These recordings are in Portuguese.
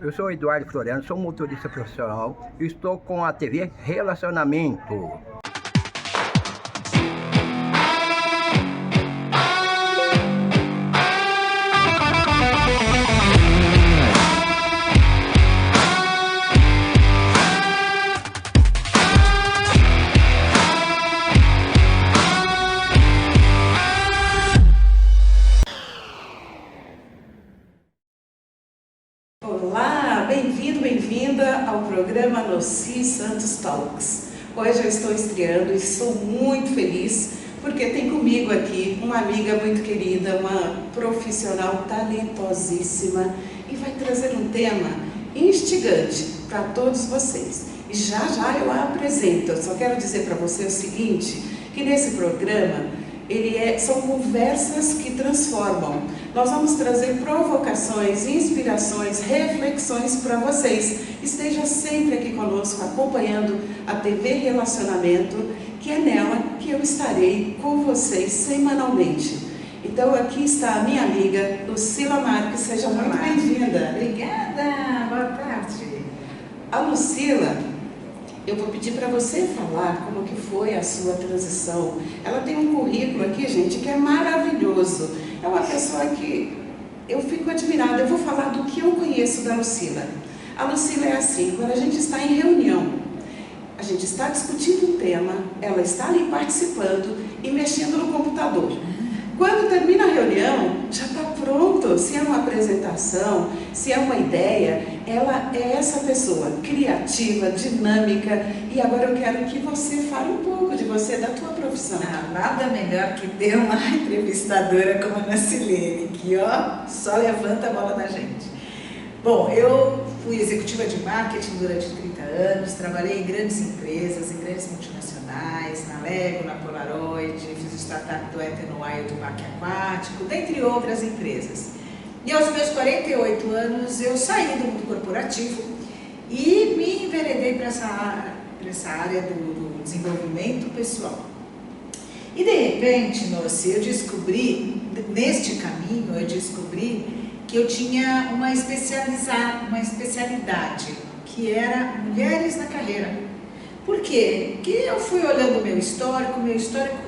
Eu sou Eduardo Floriano, sou motorista profissional e estou com a TV Relacionamento. Olá, bem-vindo, bem-vinda ao programa Noci Santos Talks. Hoje eu estou estreando e sou muito feliz porque tem comigo aqui uma amiga muito querida, uma profissional talentosíssima e vai trazer um tema instigante para todos vocês. E já já eu a apresento. Eu só quero dizer para você o seguinte, que nesse programa são conversas que transformam. Nós vamos trazer provocações, inspirações, reflexões para vocês. Esteja sempre aqui conosco, acompanhando a TV Relacionamento, que é nela que eu estarei com vocês semanalmente. Então aqui está a minha amiga Lucila Marques, seja muito bem-vinda. Obrigada, boa tarde. A Lucila, eu vou pedir para você falar como que foi a sua transição. Ela tem um currículo aqui, gente, que é maravilhoso. É uma pessoa que eu fico admirada. Eu vou falar do que eu conheço da Lucila. A Lucila é assim, quando a gente está em reunião, a gente está discutindo um tema, ela está ali participando e mexendo no computador. Quando termina a reunião, já está pronto. Se é uma apresentação, se é uma ideia, ela é essa pessoa criativa, dinâmica. E agora eu quero que você fale um pouco de você, da tua profissão. Nada melhor que ter uma entrevistadora como a Nacilene, que só levanta a bola da gente. Bom, eu fui executiva de marketing durante 30 anos, trabalhei em grandes empresas, em grandes multinacionais, na Lego, na Polaroid, fiz o startup do Etenuai e do Parque Aquático, dentre outras empresas. E aos meus 48 anos eu saí do mundo corporativo e me enveredei para essa área do desenvolvimento pessoal. E de repente, Noci, eu descobri, neste caminho, que eu tinha uma especialidade, que era mulheres na carreira. Por quê? Porque eu fui olhando o meu histórico,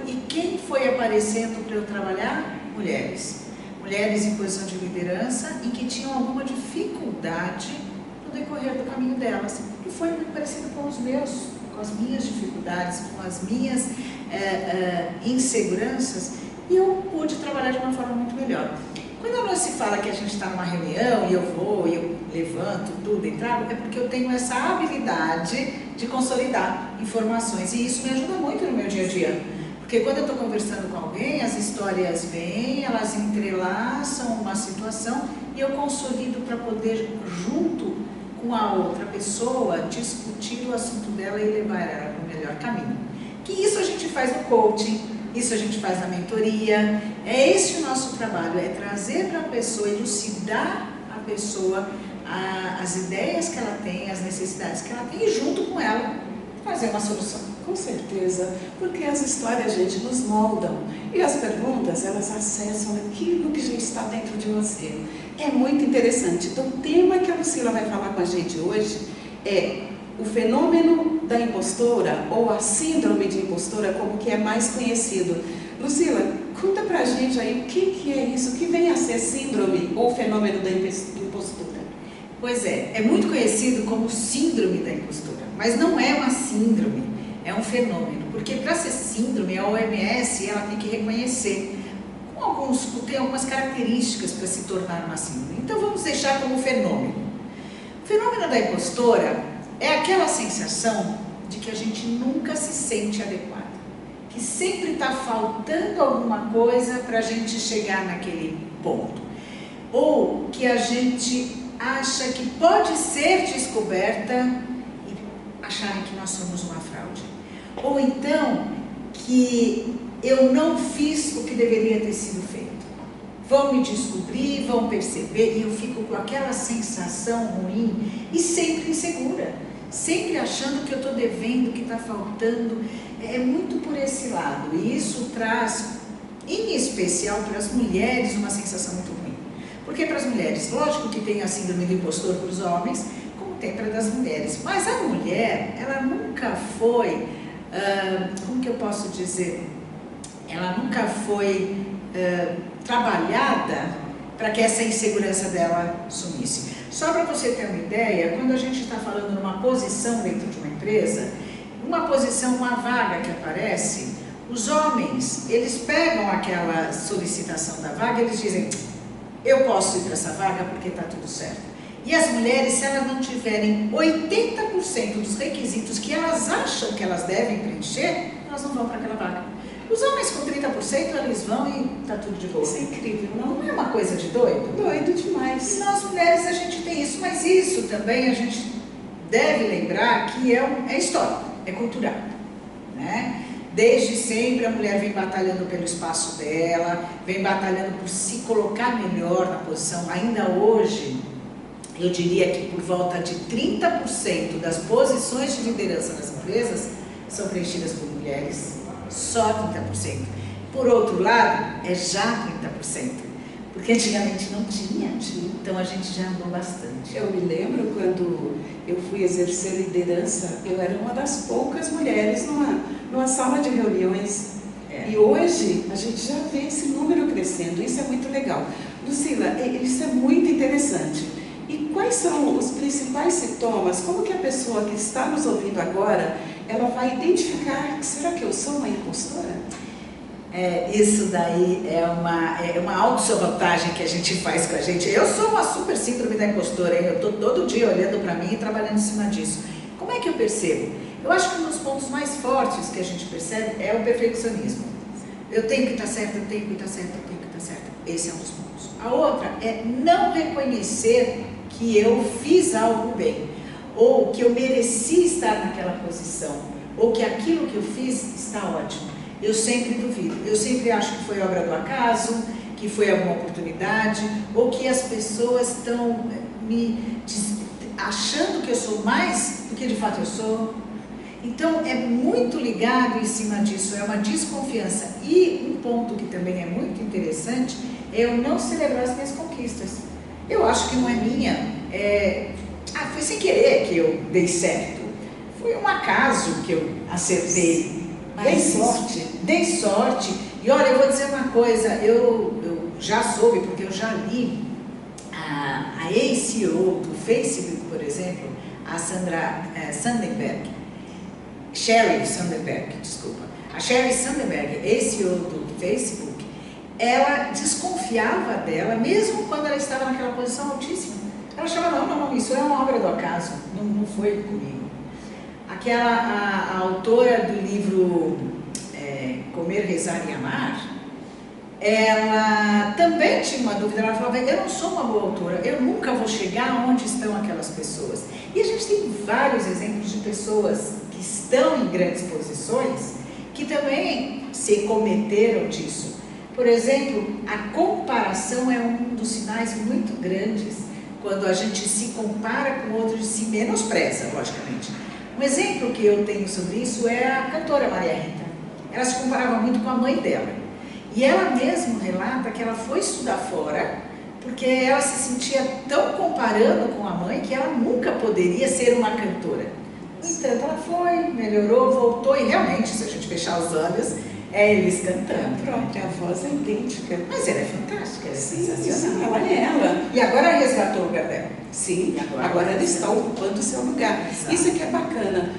e quem foi aparecendo para eu trabalhar? Mulheres. Mulheres em posição de liderança e que tinham alguma dificuldade no decorrer do caminho delas. E foi muito parecido com as minhas dificuldades, com as minhas inseguranças, e eu pude trabalhar de uma forma muito melhor. Quando nós se fala que a gente está numa reunião e eu vou, e eu levanto tudo e trago, é porque eu tenho essa habilidade de consolidar informações, e isso me ajuda muito no meu dia a dia. Porque quando eu estou conversando com alguém, as histórias vêm, elas entrelaçam uma situação e eu consolido para poder, junto com a outra pessoa, discutir o assunto dela e levar ela para o melhor caminho. Que isso a gente faz no coaching, isso a gente faz na mentoria. É esse o nosso trabalho, é trazer para a pessoa, elucidar a pessoa as ideias que ela tem, as necessidades que ela tem, e junto com ela fazer uma solução. Com certeza, porque as histórias, gente, nos moldam. E as perguntas, elas acessam aquilo que já está dentro de você. É muito interessante. Então, o tema que a Lucila vai falar com a gente hoje é o fenômeno da impostora, ou a síndrome de impostora, como que é mais conhecido. Lucila, conta pra gente aí o que é isso, o que vem a ser síndrome ou fenômeno da impostora. Pois é muito conhecido como síndrome da impostora, mas não é uma síndrome, é um fenômeno, porque para ser síndrome, a OMS ela tem que reconhecer, tem algumas características para se tornar uma síndrome. Então vamos deixar como fenômeno. O fenômeno da impostora é aquela sensação de que a gente nunca se sente adequada, que sempre está faltando alguma coisa para a gente chegar naquele ponto, ou que a gente acha que pode ser descoberta e acharem que nós somos uma fraude, ou então que eu não fiz o que deveria ter sido feito. Vão me descobrir, vão perceber, e eu fico com aquela sensação ruim e sempre insegura, sempre achando que eu estou devendo, que está faltando. É muito por esse lado, e isso traz, em especial para as mulheres, uma sensação muito ruim. Porque para as mulheres, lógico que tem a síndrome do impostor para os homens, como tem para as mulheres. Mas a mulher, ela nunca foi, como que eu posso dizer? Ela nunca foi trabalhada para que essa insegurança dela sumisse. Só para você ter uma ideia, quando a gente está falando numa posição dentro de uma empresa, uma posição, uma vaga que aparece, os homens, eles pegam aquela solicitação da vaga e eles dizem, eu posso ir para essa vaga porque está tudo certo. E as mulheres, se elas não tiverem 80% dos requisitos que elas acham que elas devem preencher, elas não vão para aquela vaga. Os homens com 30% eles vão e está tudo de boa. Isso é incrível, não? Não é uma coisa de doido? Doido demais. E nós mulheres a gente tem isso, mas isso também a gente deve lembrar que é histórico, é cultural, né? Desde sempre a mulher vem batalhando pelo espaço dela, vem batalhando por se colocar melhor na posição. Ainda hoje, eu diria que por volta de 30% das posições de liderança nas empresas são preenchidas por mulheres, só 30%. Por outro lado, é já 30%, porque antigamente não tinha, então a gente já andou bastante. Eu me lembro quando eu fui exercer liderança, eu era uma das poucas mulheres numa sala de reuniões. E hoje a gente já vê esse número crescendo, isso é muito legal. Lucila, isso é muito interessante. E quais são os principais sintomas? Como que a pessoa que está nos ouvindo agora, ela vai identificar, será que eu sou uma impostora? Isso daí é uma autossabotagem que a gente faz com a gente. Eu sou uma super síndrome da impostora, hein? Eu estou todo dia olhando para mim e trabalhando em cima disso. Como é que eu percebo? Eu acho que um dos pontos mais fortes que a gente percebe é o perfeccionismo. Eu tenho que estar certa, eu tenho que estar certa, eu tenho que estar certa. Esse é um dos pontos. A outra é não reconhecer que eu fiz algo bem, ou que eu mereci estar naquela posição, ou que aquilo que eu fiz está ótimo. Eu sempre duvido, eu sempre acho que foi obra do acaso, que foi alguma oportunidade, ou que as pessoas estão achando que eu sou mais do que de fato eu sou. Então é muito ligado em cima disso, é uma desconfiança. E um ponto que também é muito interessante é eu não celebrar as minhas conquistas. Eu acho que não é minha, foi sem querer que eu dei certo, foi um acaso que eu acertei. Dei sorte. E olha, eu vou dizer uma coisa, eu já soube, porque eu já li a ex-CEO do Facebook, por exemplo, a Sheryl Sandberg, desculpa. A Sheryl Sandberg, ex-CEO do Facebook, ela desconfiava dela, mesmo quando ela estava naquela posição altíssima. Ela achava, não, isso é uma obra do acaso, não foi comigo. A autora do livro Comer, Rezar e Amar, ela também tinha uma dúvida, ela falava, eu não sou uma boa autora, eu nunca vou chegar onde estão aquelas pessoas. E a gente tem vários exemplos de pessoas que estão em grandes posições que também se cometeram disso. Por exemplo, a comparação é um dos sinais muito grandes quando a gente se compara com outros e se menospreza, logicamente. Um exemplo que eu tenho sobre isso é a cantora Maria Rita. Ela se comparava muito com a mãe dela. E ela mesma relata que ela foi estudar fora, porque ela se sentia tão comparando com a mãe que ela nunca poderia ser uma cantora. No entanto, ela foi, melhorou, voltou e realmente, se a gente fechar os olhos, é eles cantando. A própria voz é idêntica. Mas ela é fantástica, ela é sensacional. Sim, ela é ela. E agora resgatou o lugar dela. Sim, agora ela está ocupando o seu lugar. Exato. Isso aqui é bacana.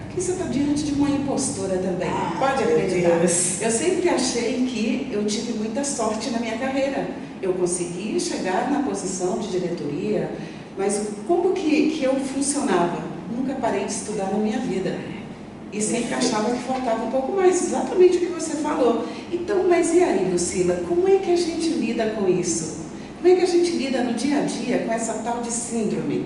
Aqui você está diante de uma impostora também. Pode meu acreditar. Deus. Eu sempre achei que eu tive muita sorte na minha carreira. Eu consegui chegar na posição de diretoria, mas como que eu funcionava? Nunca parei de estudar na minha vida. E sempre achava que faltava um pouco mais, exatamente o que você falou. Então, mas e aí, Lucila, como é que a gente lida com isso? Como é que a gente lida no dia a dia com essa tal de síndrome?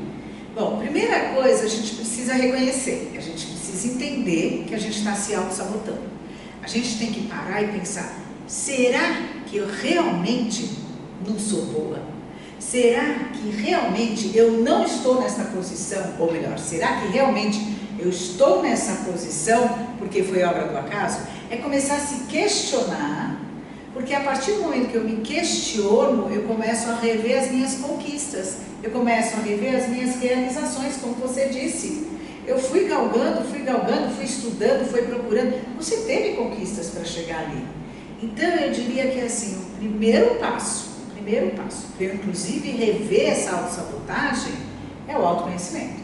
Bom, primeira coisa, a gente precisa reconhecer, a gente precisa entender que a gente está se auto-sabotando. A gente tem que parar e pensar, será que eu realmente não sou boa? Será que realmente eu não estou nessa posição? Ou melhor, será que realmente eu estou nessa posição porque foi obra do acaso? É começar a se questionar Porque a partir do momento que eu me questiono, eu começo a rever as minhas conquistas, eu começo a rever as minhas realizações, como você disse. Eu fui galgando, fui estudando, fui procurando. Você teve conquistas para chegar ali. Então eu diria que assim, o primeiro passo, para eu inclusive rever essa autossabotagem, é o autoconhecimento.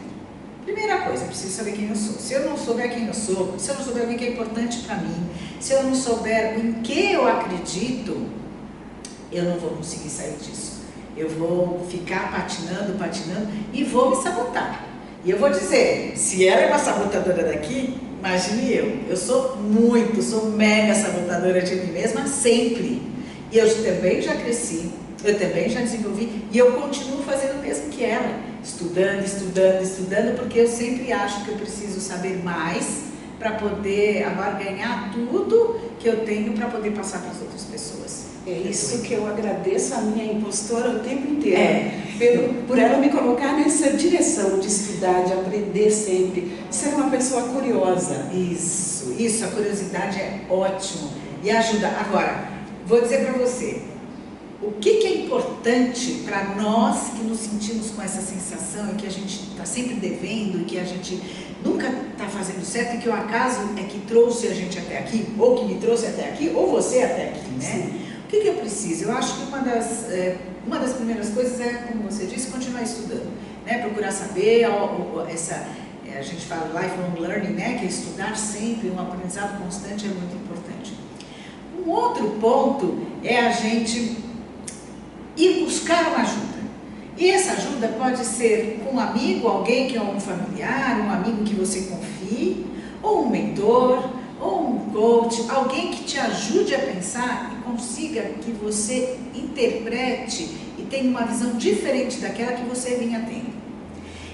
Primeira coisa, eu preciso saber quem eu sou. Se eu não souber quem eu sou, se eu não souber o que é importante para mim, se eu não souber em que eu acredito, eu não vou conseguir sair disso. Eu vou ficar patinando e vou me sabotar. E eu vou dizer, se ela é uma sabotadora daqui, imagine eu sou mega sabotadora de mim mesma sempre. E eu também já cresci, eu também já desenvolvi e eu continuo fazendo o mesmo que ela, estudando, porque eu sempre acho que eu preciso saber mais para poder abarganhar tudo que eu tenho para poder passar para as outras pessoas. É isso que eu agradeço a minha impostora o tempo inteiro, por ela me colocar nessa direção de estudar, de aprender sempre, de ser uma pessoa curiosa. Isso, a curiosidade é ótimo e ajuda. Agora, vou dizer para você, o que é importante para nós que nos sentimos com essa sensação e que a gente está sempre devendo e que a gente nunca está fazendo certo e que o acaso é que trouxe a gente até aqui, ou que me trouxe até aqui, ou você até aqui, né? Sim. O que eu preciso? Eu acho que uma das primeiras coisas é, como você disse, continuar estudando, né? Procurar saber, a gente fala lifelong learning, né? Que é estudar sempre, um aprendizado constante é muito importante. Um outro ponto é a gente ir buscar uma ajuda. E essa ajuda pode ser um amigo, alguém que é um familiar, um amigo que você confie, ou um mentor, ou um coach, alguém que te ajude a pensar e consiga que você interprete e tenha uma visão diferente daquela que você vinha tendo.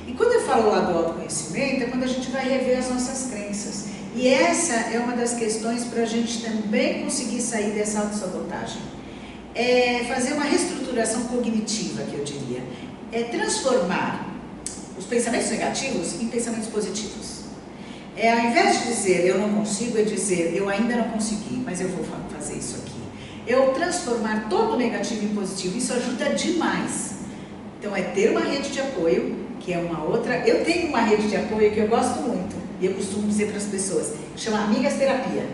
E quando eu falo lá do autoconhecimento, é quando a gente vai rever as nossas crenças. E essa é uma das questões para a gente também conseguir sair dessa autossabotagem. É fazer uma reestruturação cognitiva, que eu diria. É transformar os pensamentos negativos em pensamentos positivos. Ao invés de dizer eu não consigo, é dizer eu ainda não consegui, mas eu vou fazer isso aqui. Eu transformar todo o negativo em positivo, isso ajuda demais. Então é ter uma rede de apoio, que é uma outra. Eu tenho uma rede de apoio que eu gosto muito, e eu costumo dizer para as pessoas, que chama Amigas Terapia.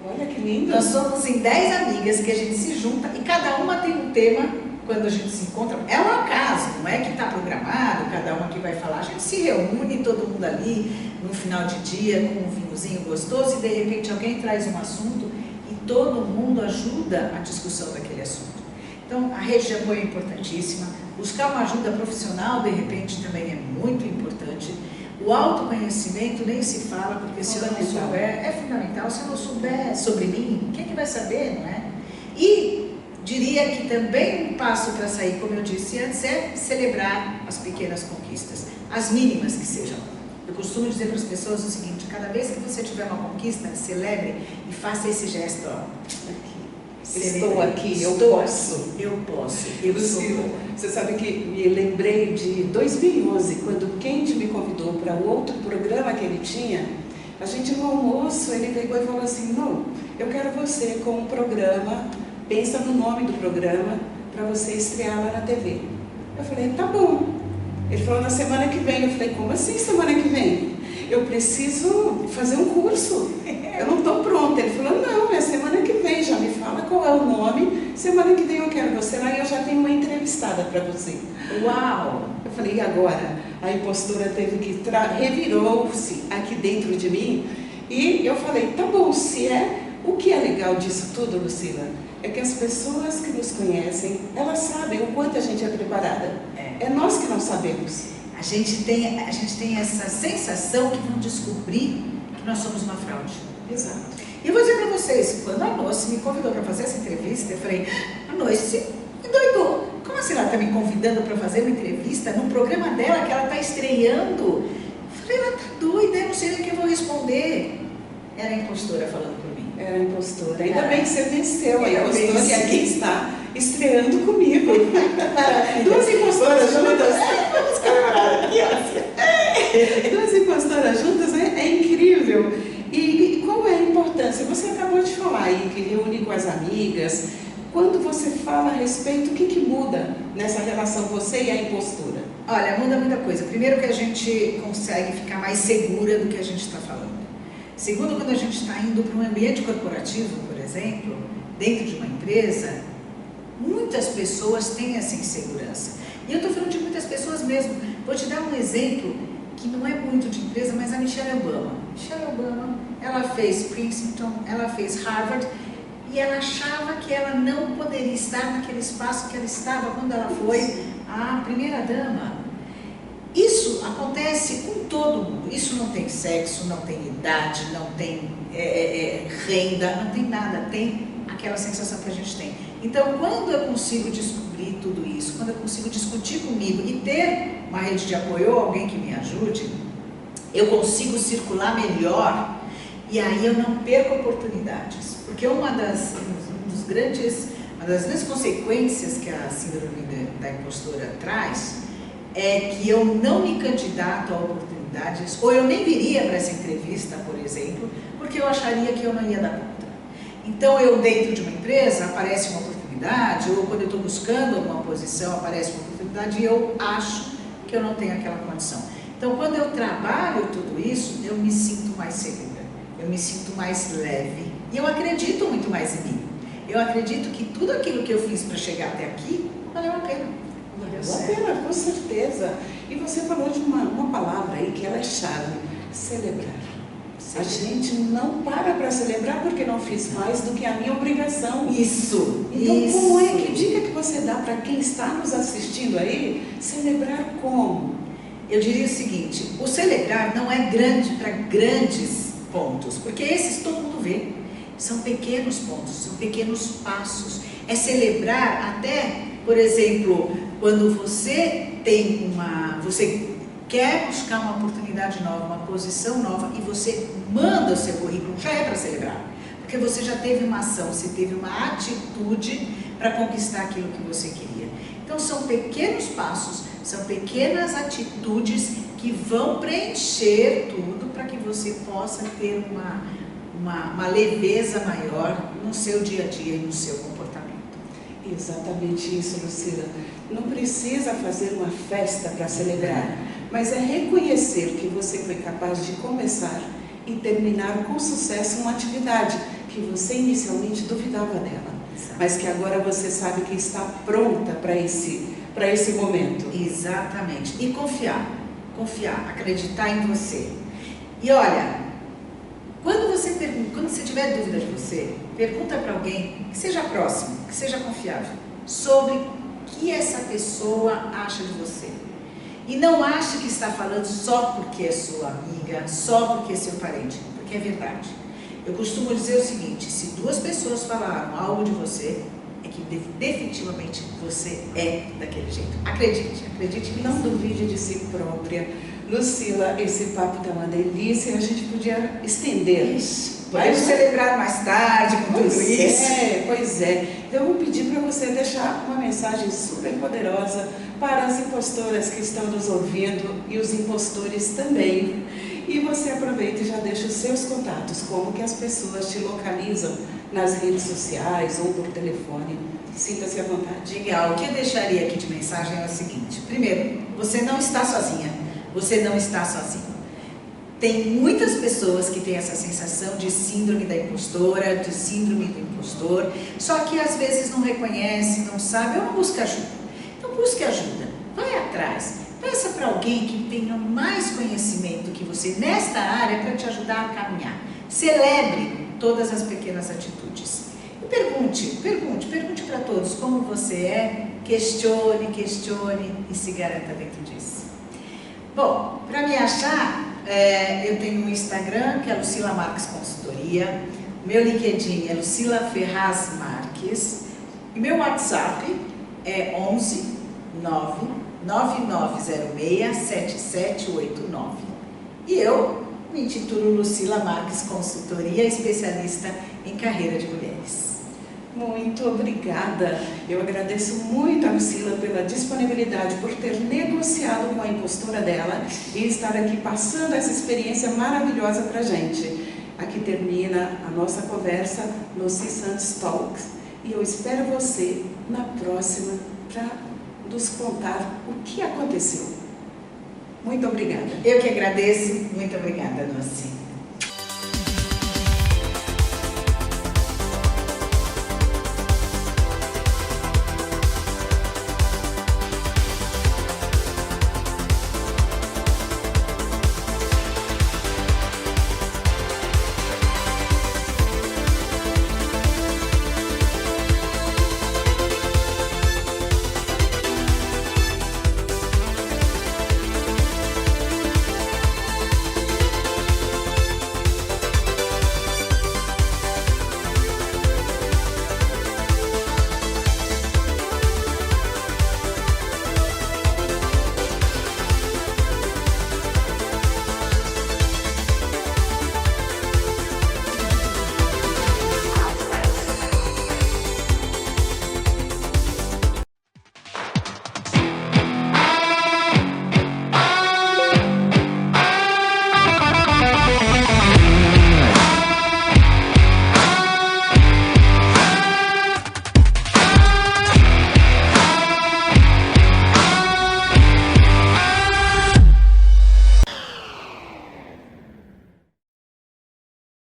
Olha que lindo! Nós somos em 10 amigas que a gente se junta e cada uma tem um tema. Quando a gente se encontra, é um acaso, não é que está programado, cada uma que vai falar, a gente se reúne, todo mundo ali, no final de dia, com um vinhozinho gostoso, e de repente alguém traz um assunto e todo mundo ajuda a discussão daquele assunto. Então, a rede de apoio é importantíssima, buscar uma ajuda profissional, de repente, também é muito importante. O autoconhecimento nem se fala, porque se eu não souber, é fundamental, se eu não souber sobre mim, quem é que vai saber, não é? E diria que também um passo para sair, como eu disse antes, é celebrar as pequenas conquistas, as mínimas que sejam. Eu costumo dizer para as pessoas o seguinte, cada vez que você tiver uma conquista, celebre e faça esse gesto, ó. Estou aqui, eu posso. Eu posso. Lucila, você sabe que me lembrei de 2011, quando o Kendi me convidou para um outro programa que ele tinha. A gente no almoço, ele pegou e falou assim, não, eu quero você com um programa, pensa no nome do programa para você estrear lá na TV. Eu falei, tá bom. Ele falou, na semana que vem. Eu falei, como assim semana que vem? Eu preciso fazer um curso, eu não estou pronta. Ele falou, não, é semana que vem, já me fala qual é o nome, semana que vem eu quero você lá e eu já tenho uma entrevistada para você. Uau! Eu falei, e agora? A impostora teve que revirou-se aqui dentro de mim e eu falei, tá bom, se é. O que é legal disso tudo, Lucila, é que as pessoas que nos conhecem, elas sabem o quanto a gente é preparada. É nós que não sabemos. A gente tem essa sensação que vão descobrir que nós somos uma fraude. Exato. E eu vou dizer para vocês, quando a Noce me convidou para fazer essa entrevista, eu falei, a Noce me doidou. Como assim ela está me convidando para fazer uma entrevista no programa dela que ela está estreando? Eu falei, ela está doida, eu não sei nem o que eu vou responder. Era a impostora falando por mim. Era a impostora. Ainda bem que você venceu a Eu impostora venci. e aqui está estreando comigo. Duas impostoras juntas. Vamos comemorar aqui, ó. Duas impostoras juntas é incrível. E qual é a importância? Você acabou de falar aí que reúne com as amigas, respeito, o que muda nessa relação você e a impostura? Olha, muda muita coisa. Primeiro que a gente consegue ficar mais segura do que a gente está falando. Segundo, quando a gente está indo para um ambiente corporativo, por exemplo, dentro de uma empresa, muitas pessoas têm essa insegurança. E eu estou falando de muitas pessoas mesmo. Vou te dar um exemplo que não é muito de empresa, mas a Michelle Obama. Michelle Obama, ela fez Princeton, ela fez Harvard, e ela achava que ela não poderia estar naquele espaço que ela estava quando ela foi a primeira dama. Isso acontece com todo mundo. Isso não tem sexo, não tem idade, não tem renda, não tem nada. Tem aquela sensação que a gente tem. Então, quando eu consigo descobrir tudo isso, quando eu consigo discutir comigo e ter uma rede de apoio ou alguém que me ajude, eu consigo circular melhor e aí eu não perco oportunidades. Porque uma das grandes consequências que a síndrome da impostora traz é que eu não me candidato a oportunidades, ou eu nem viria para essa entrevista, por exemplo, porque eu acharia que eu não ia dar conta. Então, eu dentro de uma empresa, aparece uma oportunidade, ou quando eu estou buscando uma posição, aparece uma oportunidade e eu acho que eu não tenho aquela condição. Então, quando eu trabalho tudo isso, eu me sinto mais segura, eu me sinto mais leve e eu acredito muito mais em mim. Eu acredito que tudo aquilo que eu fiz para chegar até aqui valeu a pena. Valeu a pena, com certeza. E você falou de uma palavra aí que ela é chave: celebrar. A gente não para celebrar porque não fiz mais do que a minha obrigação. Isso. Então, isso. como é? Que dica que você dá para quem está nos assistindo aí? Celebrar como? Eu diria o seguinte: o celebrar não é grande para grandes pontos, porque esses todo mundo vê. São pequenos pontos, são pequenos passos. É celebrar até, por exemplo, quando você você quer buscar uma oportunidade nova, uma posição nova e você manda o seu currículo, já é para celebrar. Porque você já teve uma ação, você teve uma atitude para conquistar aquilo que você queria. Então são pequenos passos, são pequenas atitudes que vão preencher tudo para que você possa ter uma leveza maior no seu dia a dia e no seu comportamento. Exatamente isso, Lucila. Não precisa fazer uma festa para celebrar, mas é reconhecer que você foi capaz de começar e terminar com sucesso uma atividade que você inicialmente duvidava dela, mas que agora você sabe que está pronta para esse momento. Exatamente. E confiar, acreditar em você. E olha, quando você tiver dúvida de você, pergunta para alguém que seja próximo, que seja confiável, sobre o que essa pessoa acha de você. E não ache que está falando só porque é sua amiga, só porque é seu parente, porque é verdade. Eu costumo dizer o seguinte: se duas pessoas falaram algo de você, é que definitivamente você é daquele jeito. Acredite nisso. Não duvide de si própria. Lucila, esse papo está uma delícia, a gente podia estender. Podemos celebrar mais tarde com tudo isso. Pois é. Então eu vou pedir para você deixar uma mensagem super poderosa para as impostoras que estão nos ouvindo e os impostores também. E você aproveita e já deixa os seus contatos, como que as pessoas te localizam nas redes sociais ou por telefone. Sinta-se à vontade. Legal. O que eu deixaria aqui de mensagem é o seguinte: primeiro, você não está sozinha. Você não está sozinho. Tem muitas pessoas que têm essa sensação de síndrome da impostora, de síndrome do impostor, só que às vezes não reconhece, não sabe ou não busca ajuda. Então busque ajuda, vai atrás, peça para alguém que tenha mais conhecimento que você nesta área para te ajudar a caminhar. Celebre todas as pequenas atitudes. E pergunte para todos como você é, questione e se garanta dentro disso. Bom, para me achar, eu tenho um Instagram, que é Lucila Marques Consultoria, meu LinkedIn é Lucila Ferraz Marques, e meu WhatsApp é 11 9 9906 7789. E eu me intitulo Lucila Marques Consultoria, especialista em carreira de mulheres. Muito obrigada. Eu agradeço muito a Lucila pela disponibilidade, por ter negociado com a impostora dela e estar aqui passando essa experiência maravilhosa para a gente. Aqui termina a nossa conversa no CIS Santos Talks. E eu espero você na próxima para nos contar o que aconteceu. Muito obrigada. Eu que agradeço. Muito obrigada, Noci.